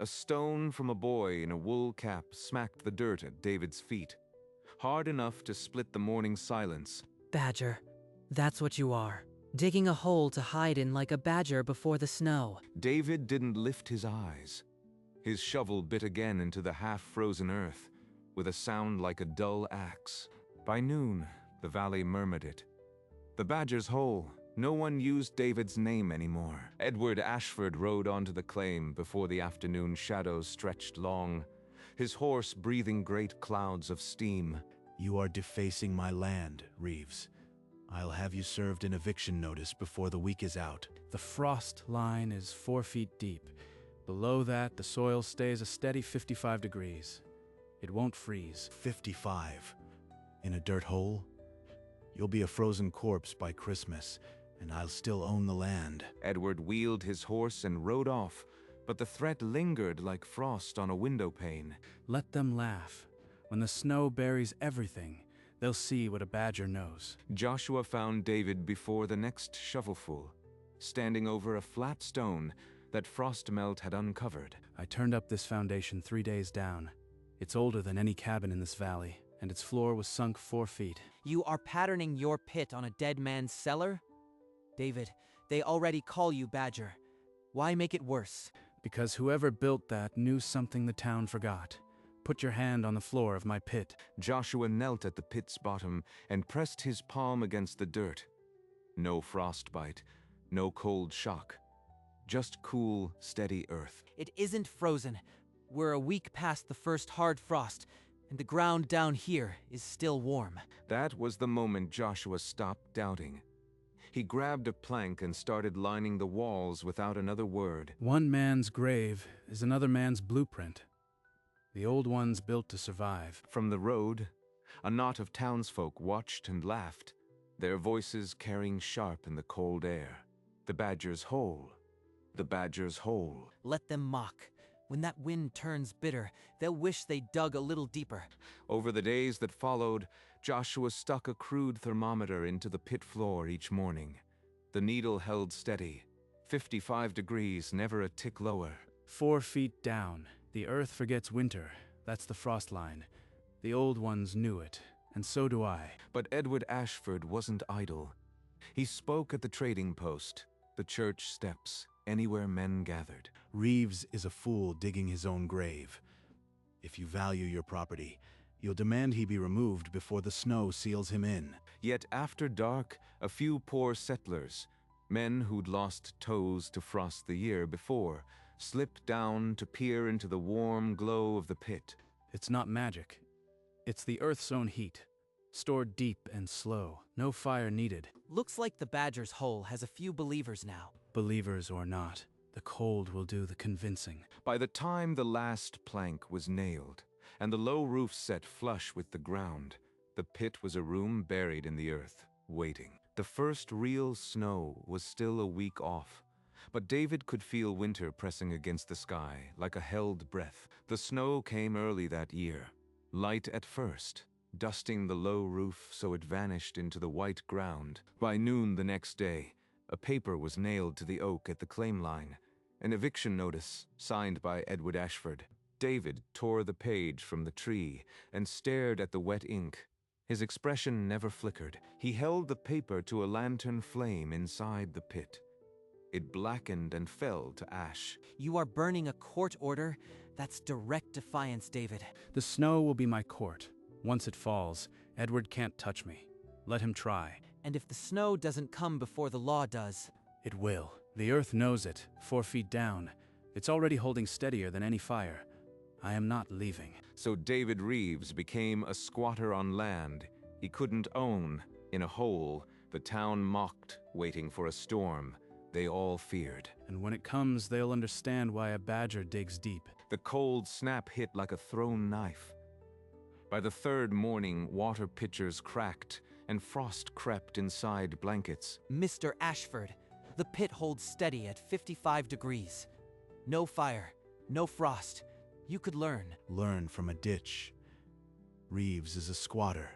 A stone from a boy in a wool cap smacked the dirt at David's feet, hard enough to split the morning silence. Badger, that's what you are. Digging a hole to hide in like a badger before the snow. David didn't lift his eyes. His shovel bit again into the half-frozen earth, with a sound like a dull axe. By noon, the valley murmured it. The Badger's Hole. No one used David's name anymore. Edward Ashford rode onto the claim before the afternoon shadows stretched long, his horse breathing great clouds of steam. You are defacing my land, Reeves. I'll have you served an eviction notice before the week is out. The frost line is 4 feet deep. Below that, the soil stays a steady 55 degrees. It won't freeze. 55. In a dirt hole? You'll be a frozen corpse by Christmas, and I'll still own the land. Edward wheeled his horse and rode off, but the threat lingered like frost on a window pane. Let them laugh. When the snow buries everything, they'll see what a badger knows. Joshua found David before the next shovelful, standing over a flat stone that Frostmelt had uncovered. I turned up this foundation 3 days down. It's older than any cabin in this valley, and its floor was sunk 4 feet. You are patterning your pit on a dead man's cellar? David, they already call you Badger. Why make it worse? Because whoever built that knew something the town forgot. Put your hand on the floor of my pit. Joshua knelt at the pit's bottom and pressed his palm against the dirt. No frostbite, no cold shock. Just cool, steady earth. It isn't frozen. We're a week past the first hard frost, and the ground down here is still warm. That was the moment Joshua stopped doubting. He grabbed a plank and started lining the walls without another word. One man's grave is another man's blueprint. The old one's built to survive. From the road, a knot of townsfolk watched and laughed, their voices carrying sharp in the cold air. The Badger's Hole. The Badger's Hole. Let them mock. When that wind turns bitter, they'll wish they dug a little deeper. Over the days that followed, Joshua stuck a crude thermometer into the pit floor each morning. The needle held steady. 55 degrees, never a tick lower. 4 feet down. The earth forgets winter. That's the frost line. The old ones knew it, and so do I. But Edward Ashford wasn't idle. He spoke at the trading post, the church steps, anywhere men gathered. Reeves is a fool digging his own grave. If you value your property, you'll demand he be removed before the snow seals him in. Yet after dark, a few poor settlers, men who'd lost toes to frost the year before, slipped down to peer into the warm glow of the pit. It's not magic. It's the earth's own heat, stored deep and slow. No fire needed. Looks like the Badger's Hole has a few believers now. Believers or not, the cold will do the convincing. By the time the last plank was nailed, and the low roof set flush with the ground, the pit was a room buried in the earth, waiting. The first real snow was still a week off, but David could feel winter pressing against the sky like a held breath. The snow came early that year, light at first, dusting the low roof so it vanished into the white ground. By noon the next day, a paper was nailed to the oak at the claim line, an eviction notice signed by Edward Ashford. David tore the page from the tree and stared at the wet ink. His expression never flickered. He held the paper to a lantern flame inside the pit. It blackened and fell to ash. You are burning a court order? That's direct defiance, David. The snow will be my court. Once it falls, Edward can't touch me. Let him try. And if the snow doesn't come before the law does? It will. The earth knows it, 4 feet down. It's already holding steadier than any fire. I am not leaving. So David Reeves became a squatter on land he couldn't own, in a hole the town mocked, waiting for a storm they all feared. And when it comes, they'll understand why a badger digs deep. The cold snap hit like a thrown knife. By the third morning, water pitchers cracked and frost crept inside blankets. Mr. Ashford, the pit holds steady at 55 degrees. No fire, no frost. You could learn. Learn from a ditch. Reeves is a squatter.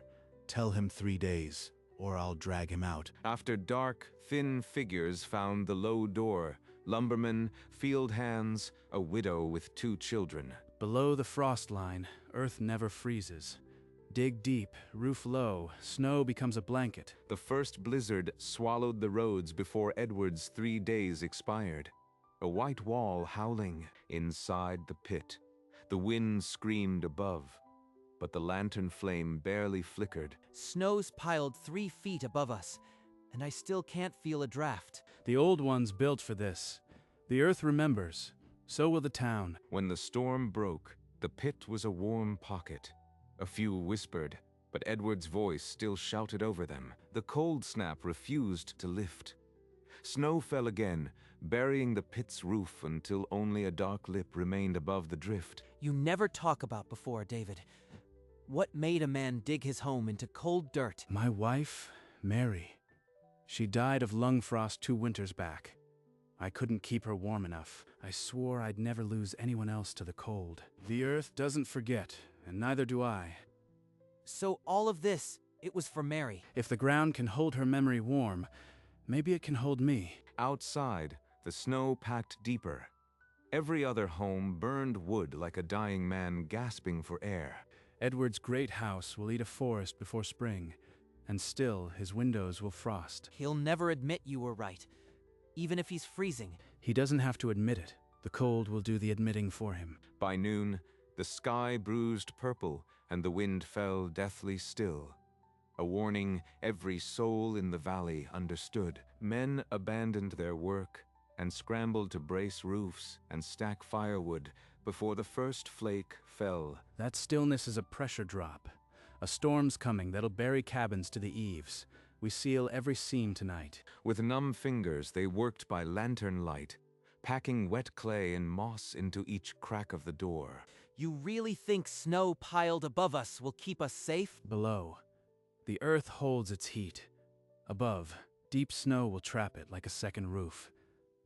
Tell him 3 days, or I'll drag him out. After dark, thin figures found the low door, Lumbermen, field hands, a widow with 2 children. Below the frost line, earth never freezes. Dig deep, roof low, snow becomes a blanket. The first blizzard swallowed the roads before Edward's 3 days expired. A white wall howling inside the pit. The wind screamed above, but the lantern flame barely flickered. Snow's piled 3 feet above us, and I still can't feel a draft. The old ones built for this. The earth remembers. So will the town. When the storm broke, the pit was a warm pocket. A few whispered, but Edward's voice still shouted over them. The cold snap refused to lift. Snow fell again, burying the pit's roof until only a dark lip remained above the drift. You never talk about before, David. What made a man dig his home into cold dirt? My wife, Mary. She died of lung frost 2 winters back. I couldn't keep her warm enough. I swore I'd never lose anyone else to the cold. The earth doesn't forget, and neither do I. So all of this, it was for Mary. If the ground can hold her memory warm, maybe it can hold me. Outside, the snow packed deeper. Every other home burned wood like a dying man gasping for air. Edward's great house will eat a forest before spring, and still his windows will frost. He'll never admit you were right, even if he's freezing. He doesn't have to admit it. The cold will do the admitting for him. By noon, the sky bruised purple and the wind fell deathly still. A warning every soul in the valley understood. Men abandoned their work and scrambled to brace roofs and stack firewood before the first flake fell. That stillness is a pressure drop. A storm's coming that'll bury cabins to the eaves. We seal every seam tonight. With numb fingers, they worked by lantern light, packing wet clay and moss into each crack of the door. You really think snow piled above us will keep us safe? Below, the earth holds its heat. Above, deep snow will trap it like a second roof.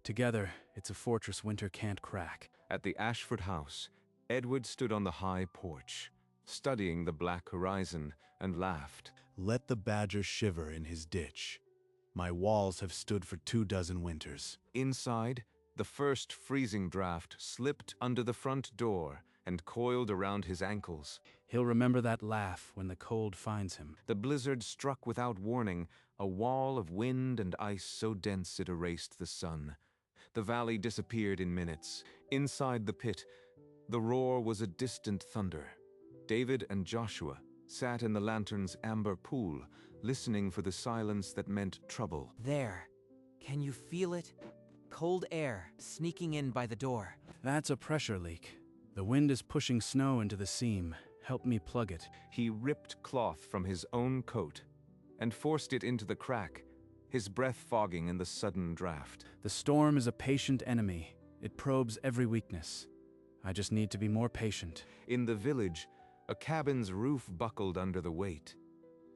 Together, it's a fortress winter can't crack. At the Ashford house, Edward stood on the high porch, studying the black horizon, and laughed. Let the badger shiver in his ditch. My walls have stood for 24 winters. Inside, the first freezing draft slipped under the front door and coiled around his ankles. He'll remember that laugh when the cold finds him. The blizzard struck without warning, a wall of wind and ice so dense it erased the sun. The valley disappeared in minutes. Inside the pit, the roar was a distant thunder. David and Joshua sat in the lantern's amber pool, listening for the silence that meant trouble. There. Can you feel it? Cold air sneaking in by the door. That's a pressure leak. The wind is pushing snow into the seam. Help me plug it. He ripped cloth from his own coat and forced it into the crack, his breath fogging in the sudden draft. The storm is a patient enemy. It probes every weakness. I just need to be more patient. In the village, a cabin's roof buckled under the weight.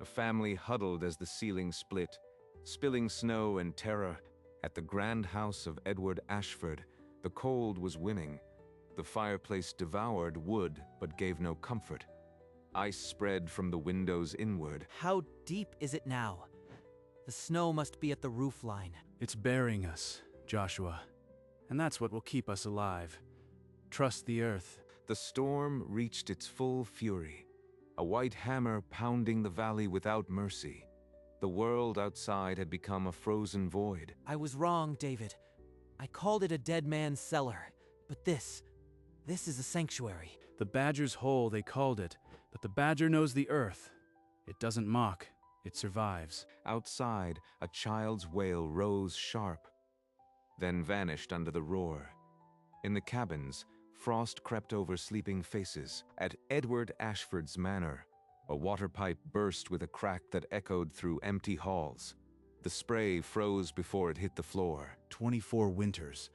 A family huddled as the ceiling split, spilling snow and terror. At the grand house of Edward Ashford, the cold was winning. The fireplace devoured wood but gave no comfort. Ice spread from the windows inward. How deep is it now? The snow must be at the roof line. It's burying us, Joshua. And that's what will keep us alive. Trust the earth. The storm reached its full fury, a white hammer pounding the valley without mercy. The world outside had become a frozen void. I was wrong, David. I called it a dead man's cellar. But this is a sanctuary. The badger's hole, they called it. But the badger knows the earth. It doesn't mock. It survives. Outside, a child's wail rose sharp, then vanished under the roar. In the cabins, frost crept over sleeping faces. At Edward Ashford's manor, a water pipe burst with a crack that echoed through empty halls. The spray froze before it hit the floor. 24 winters,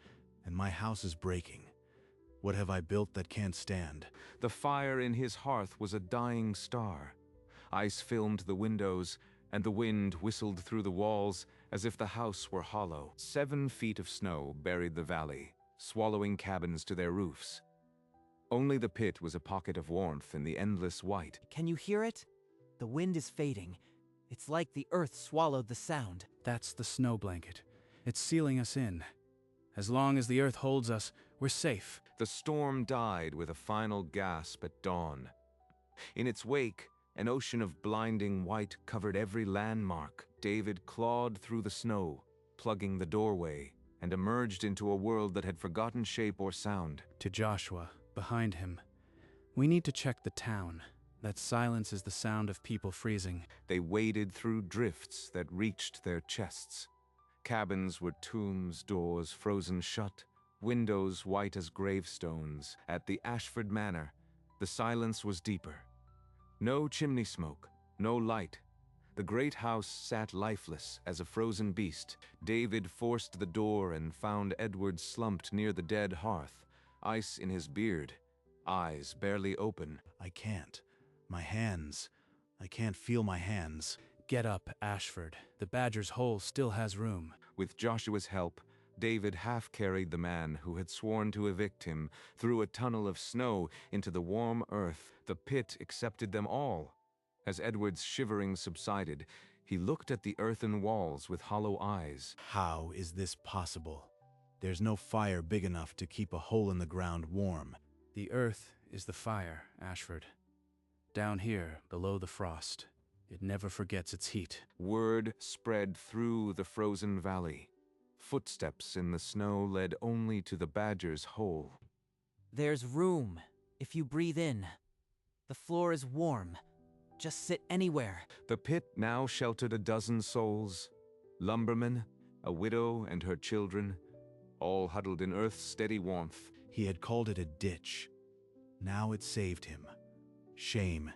and my house is breaking. What have I built that can't stand? The fire in his hearth was a dying star. Ice filmed the windows, and the wind whistled through the walls as if the house were hollow. 7 feet of snow buried the valley, swallowing cabins to their roofs. Only the pit was a pocket of warmth in the endless white. Can you hear it? The wind is fading. It's like the earth swallowed the sound. That's the snow blanket. It's sealing us in. As long as the earth holds us, we're safe. The storm died with a final gasp at dawn. In its wake, an ocean of blinding white covered every landmark. David clawed through the snow, plugging the doorway, and emerged into a world that had forgotten shape or sound. To Joshua, behind him, we need to check the town. That silence is the sound of people freezing. They waded through drifts that reached their chests. Cabins were tombs, doors frozen shut, windows white as gravestones. At the Ashford Manor, the silence was deeper. No chimney smoke, no light. The great house sat lifeless as a frozen beast. David forced the door and found Edward slumped near the dead hearth, ice in his beard, eyes barely open. I can't. My hands. I can't feel my hands. Get up, Ashford. The Badger's hole still has room. With Joshua's help, David half-carried the man who had sworn to evict him through a tunnel of snow into the warm earth. The pit accepted them all. As Edward's shivering subsided, he looked at the earthen walls with hollow eyes. How is this possible? There's no fire big enough to keep a hole in the ground warm. The earth is the fire, Ashford. Down here, below the frost, it never forgets its heat. Word spread through the frozen valley. Footsteps in the snow led only to the Badger's hole. There's room if you breathe in. The floor is warm. Just sit anywhere. The pit now sheltered a dozen souls. Lumbermen, a widow and her children, all huddled in earth's steady warmth. He had called it a ditch. Now it saved him. Shame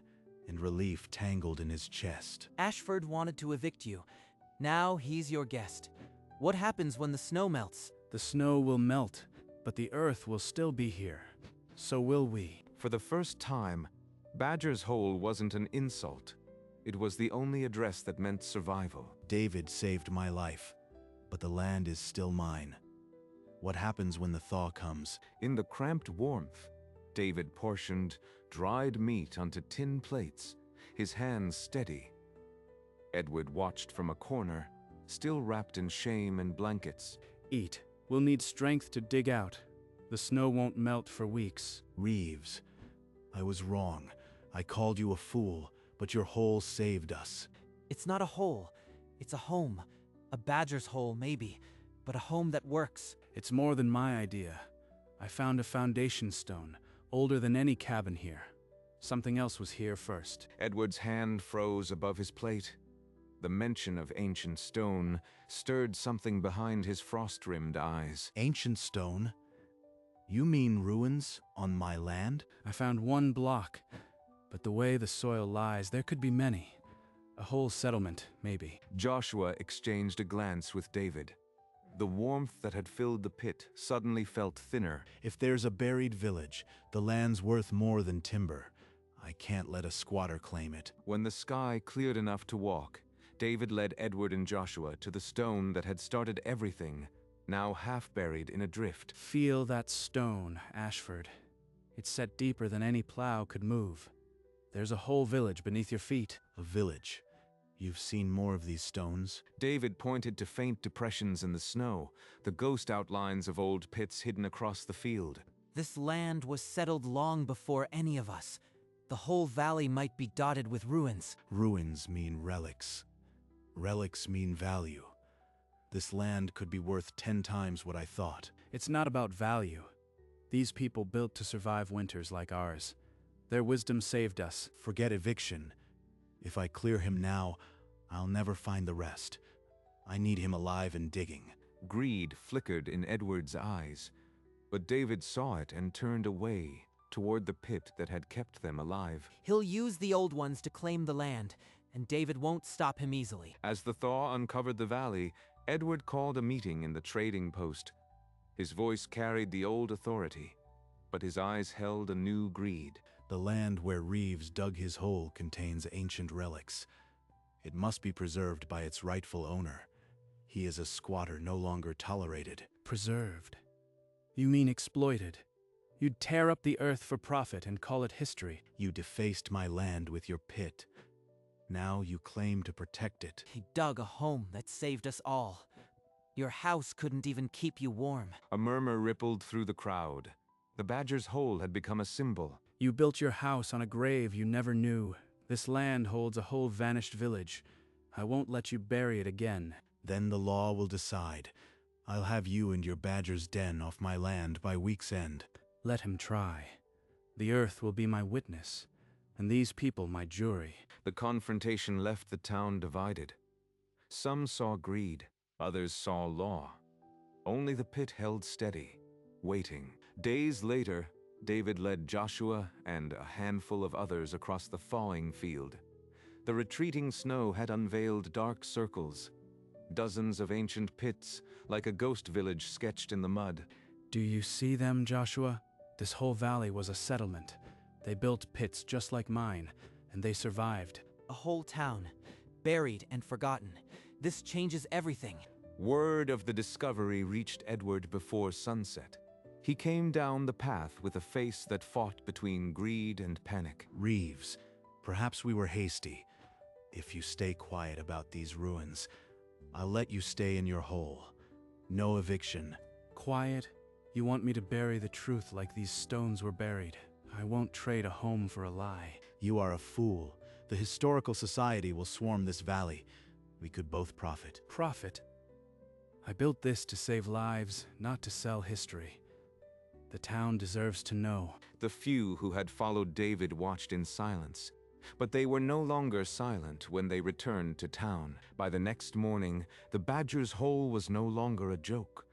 and relief tangled in his chest. Ashford wanted to evict you. Now he's your guest. What happens when the snow melts? The snow will melt, but the earth will still be here. So will we. For the first time, Badger's Hole wasn't an insult. It was the only address that meant survival. David saved my life, but the land is still mine. What happens when the thaw comes? In the cramped warmth, David portioned dried meat onto tin plates, his hands steady. Edward watched from a corner, still wrapped in shame and blankets. Eat. We'll need strength to dig out. The snow won't melt for weeks. Reeves, I was wrong. I called you a fool, but your hole saved us. It's not a hole. It's a home. A badger's hole, maybe, but a home that works. It's more than my idea. I found a foundation stone, older than any cabin here. Something else was here first. Edward's hand froze above his plate. The mention of ancient stone stirred something behind his frost-rimmed eyes. Ancient stone? You mean ruins on my land? I found one block, but the way the soil lies, there could be many. A whole settlement, maybe. Joshua exchanged a glance with David. The warmth that had filled the pit suddenly felt thinner. If there's a buried village, the land's worth more than timber. I can't let a squatter claim it. When the sky cleared enough to walk, David led Edward and Joshua to the stone that had started everything, now half buried in a drift. Feel that stone, Ashford. It's set deeper than any plow could move. There's a whole village beneath your feet. A village? You've seen more of these stones? David pointed to faint depressions in the snow, the ghost outlines of old pits hidden across the field. This land was settled long before any of us. The whole valley might be dotted with ruins. Ruins mean relics. Relics mean value. This land could be worth 10 times what I thought. It's not about value. These people built to survive winters like ours. Their wisdom saved us. Forget eviction. If I clear him now, I'll never find the rest. I need him alive and digging. Greed flickered in Edward's eyes, but David saw it and turned away toward the pit that had kept them alive. He'll use the old ones to claim the land, and David won't stop him easily. As the thaw uncovered the valley, Edward called a meeting in the trading post. His voice carried the old authority, but his eyes held a new greed. The land where Reeves dug his hole contains ancient relics. It must be preserved by its rightful owner. He is a squatter no longer tolerated. Preserved? You mean exploited? You'd tear up the earth for profit and call it history. You defaced my land with your pit. Now you claim to protect it. He dug a home that saved us all. Your house couldn't even keep you warm. A murmur rippled through the crowd. The badger's hole had become a symbol. You built your house on a grave you never knew. This land holds a whole vanished village. I won't let you bury it again. Then the law will decide. I'll have you and your badger's den off my land by week's end. Let him try. The earth will be my witness, and these people my jury. The confrontation left the town divided. Some saw greed, others saw law. Only the pit held steady, waiting. Days later, David led Joshua and a handful of others across the thawing field. The retreating snow had unveiled dark circles, dozens of ancient pits, like a ghost village sketched in the mud. Do you see them, Joshua? This whole valley was a settlement. They built pits just like mine, and they survived. A whole town, buried and forgotten. This changes everything. Word of the discovery reached Edward before sunset. He came down the path with a face that fought between greed and panic. Reeves, perhaps we were hasty. If you stay quiet about these ruins, I'll let you stay in your hole. No eviction. Quiet? You want me to bury the truth like these stones were buried. I won't trade a home for a lie. You are a fool. The Historical Society will swarm this valley. We could both profit. Profit? I built this to save lives, not to sell history. The town deserves to know. The few who had followed David watched in silence. But they were no longer silent when they returned to town. By the next morning, the badger's hole was no longer a joke.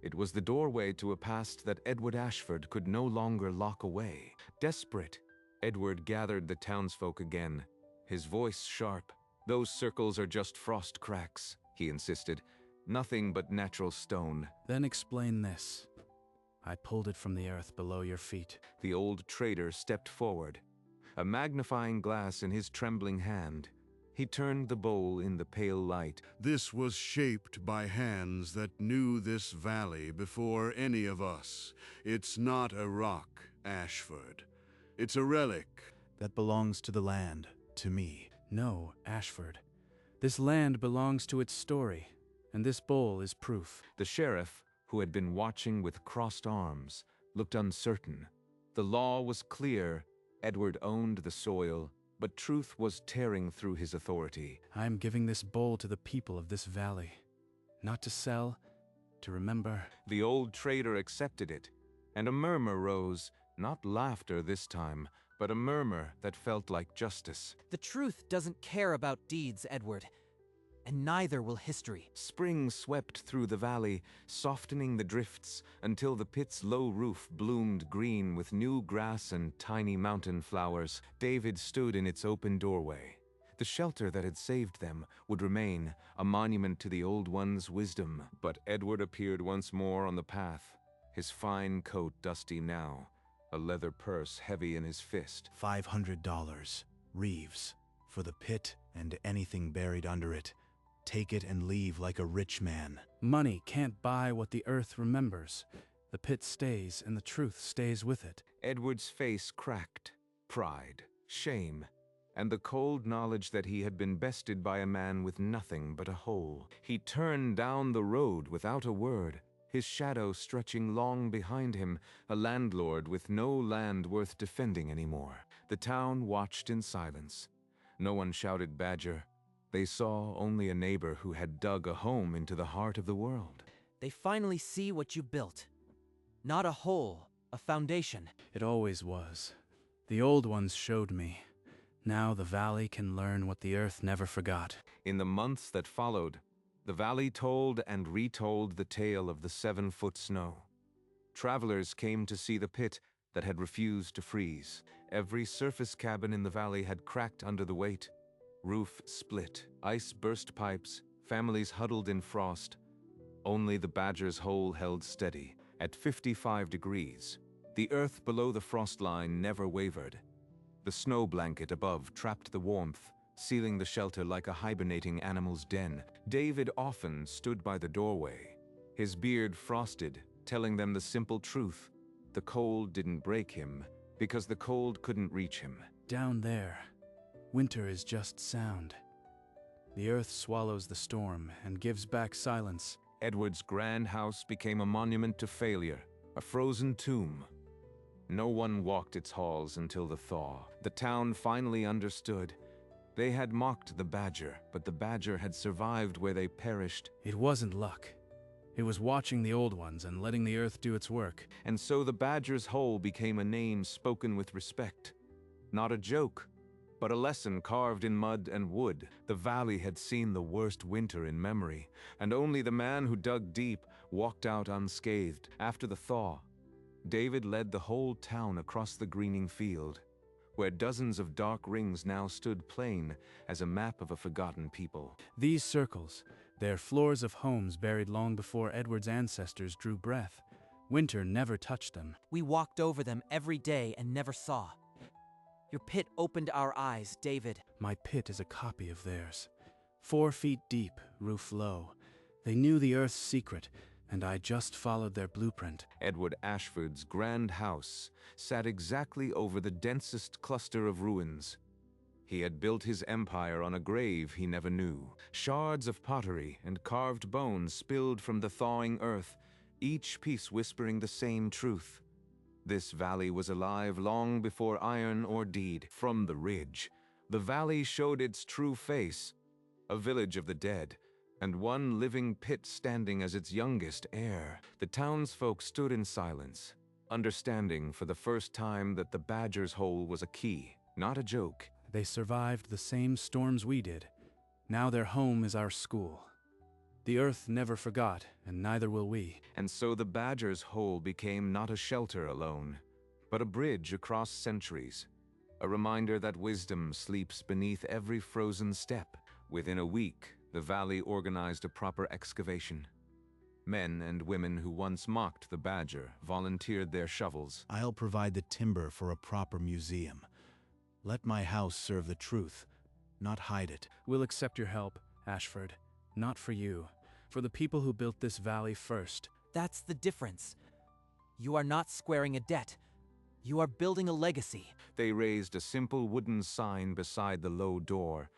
It was the doorway to a past that Edward Ashford could no longer lock away. Desperate, Edward gathered the townsfolk again, his voice sharp. "Those circles are just frost cracks," he insisted. "Nothing but natural stone." Then explain this. I pulled it from the earth below your feet. The old trader stepped forward, a magnifying glass in his trembling hand. He turned the bowl in the pale light. This was shaped by hands that knew this valley before any of us. It's not a rock, Ashford. It's a relic. That belongs to the land, to me. No, Ashford. This land belongs to its story, and this bowl is proof. The sheriff, who had been watching with crossed arms, looked uncertain. The law was clear. Edward owned the soil, but truth was tearing through his authority. I am giving this bowl to the people of this valley. Not to sell, to remember. The old trader accepted it, and a murmur rose, not laughter this time, but a murmur that felt like justice. The truth doesn't care about deeds, Edward. And neither will history. Spring swept through the valley, softening the drifts until the pit's low roof bloomed green with new grass and tiny mountain flowers. David stood in its open doorway. The shelter that had saved them would remain, a monument to the old one's wisdom. But Edward appeared once more on the path, his fine coat dusty now, a leather purse heavy in his fist. $500, Reeves, for the pit and anything buried under it. Take it and leave like a rich man. Money can't buy what the earth remembers. The pit stays, and the truth stays with it. Edward's face cracked. Pride, shame, and the cold knowledge that he had been bested by a man with nothing but a hole. He turned down the road without a word, his shadow stretching long behind him, a landlord with no land worth defending anymore. The town watched in silence. No one shouted Badger. They saw only a neighbor who had dug a home into the heart of the world. They finally see what you built. Not a hole, a foundation. It always was. The old ones showed me. Now the valley can learn what the earth never forgot. In the months that followed, the valley told and retold the tale of the 7-foot snow. Travelers came to see the pit that had refused to freeze. Every surface cabin in the valley had cracked under the weight. Roof split, ice burst pipes, families huddled in frost. Only the badger's hole held steady. At 55 degrees, the earth below the frost line never wavered. The snow blanket above trapped the warmth, sealing the shelter like a hibernating animal's den. David often stood by the doorway, his beard frosted, telling them the simple truth. The cold didn't break him, because the cold couldn't reach him. Down there, winter is just sound. The earth swallows the storm and gives back silence. Edward's grand house became a monument to failure, a frozen tomb. No one walked its halls until the thaw. The town finally understood. They had mocked the badger, but the badger had survived where they perished. It wasn't luck. It was watching the old ones and letting the earth do its work. And so the badger's hole became a name spoken with respect. Not a joke, but a lesson carved in mud and wood. The valley had seen the worst winter in memory, and only the man who dug deep walked out unscathed. After the thaw, David led the whole town across the greening field, where dozens of dark rings now stood plain as a map of a forgotten people. These circles, they're floors of homes buried long before Edward's ancestors drew breath. Winter never touched them. We walked over them every day and never saw. Your pit opened our eyes, David. My pit is a copy of theirs. 4 feet deep, roof low. They knew the earth's secret, and I just followed their blueprint. Edward Ashford's grand house sat exactly over the densest cluster of ruins. He had built his empire on a grave he never knew. Shards of pottery and carved bones spilled from the thawing earth, each piece whispering the same truth. This valley was alive long before iron or deed. From the ridge, the valley showed its true face, a village of the dead, and one living pit standing as its youngest heir. The townsfolk stood in silence, understanding for the first time that the badger's hole was a key, not a joke. They survived the same storms we did. Now their home is our school. The earth never forgot, and neither will we. And so the badger's hole became not a shelter alone, but a bridge across centuries, a reminder that wisdom sleeps beneath every frozen step. Within a week, the valley organized a proper excavation. Men and women who once mocked the badger volunteered their shovels. I'll provide the timber for a proper museum. Let my house serve the truth, not hide it. We'll accept your help, Ashford. Not for you. For the people who built this valley first. That's the difference. You are not squaring a debt. You are building a legacy. They raised a simple wooden sign beside the low door.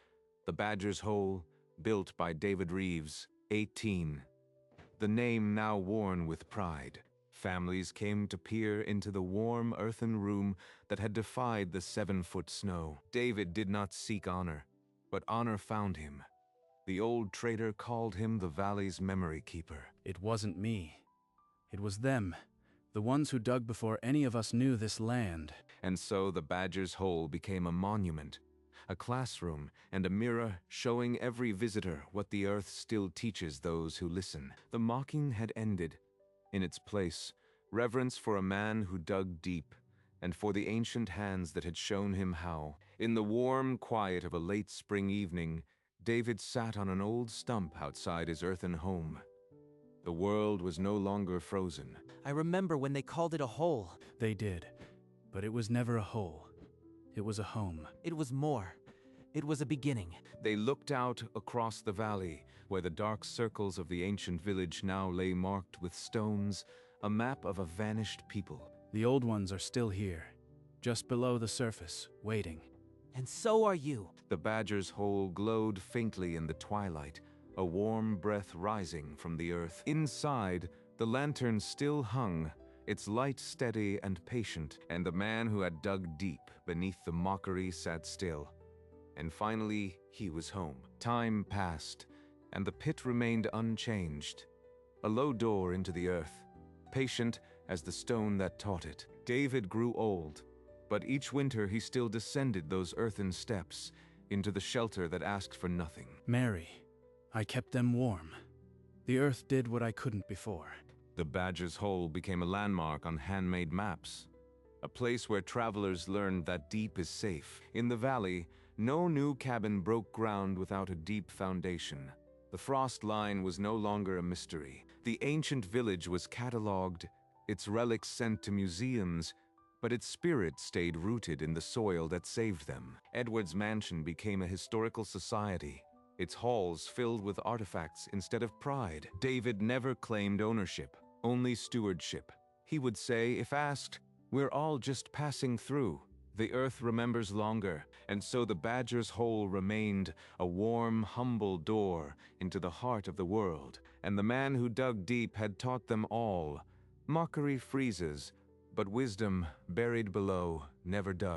The Badger's Hole, built by David Reeves, 18. The name now worn with pride. Families came to peer into the warm earthen room that had defied the 7-foot snow. David did not seek honor, but honor found him. The old trader called him the valley's memory keeper. It wasn't me. It was them, the ones who dug before any of us knew this land. And so the Badger's Hole became a monument, a classroom, and a mirror showing every visitor what the earth still teaches those who listen. The mocking had ended. In its place, reverence for a man who dug deep, and for the ancient hands that had shown him how. In the warm quiet of a late spring evening, David sat on an old stump outside his earthen home. The world was no longer frozen. I remember when they called it a hole. They did, but it was never a hole. It was a home. It was more. It was a beginning. They looked out across the valley, where the dark circles of the ancient village now lay marked with stones, a map of a vanished people. The old ones are still here, just below the surface, waiting. And so are you. The Badger's Hole glowed faintly in the twilight, a warm breath rising from the earth. Inside, the lantern still hung, its light steady and patient, and the man who had dug deep beneath the mockery sat still. And finally, he was home. Time passed, and the pit remained unchanged. A low door into the earth, patient as the stone that taught it. David grew old, but each winter he still descended those earthen steps into the shelter that asked for nothing. Mary, I kept them warm. The earth did what I couldn't before. The Badger's Hole became a landmark on handmade maps, a place where travelers learned that deep is safe. In the valley, no new cabin broke ground without a deep foundation. The frost line was no longer a mystery. The ancient village was catalogued, its relics sent to museums, but its spirit stayed rooted in the soil that saved them. Edward's mansion became a historical society, its halls filled with artifacts instead of pride. David never claimed ownership, only stewardship. He would say, if asked, "We're all just passing through." the earth remembers longer, and so the badger's hole remained a warm, humble door into the heart of the world, and the man who dug deep had taught them all. Mockery freezes, but wisdom, buried below, never does.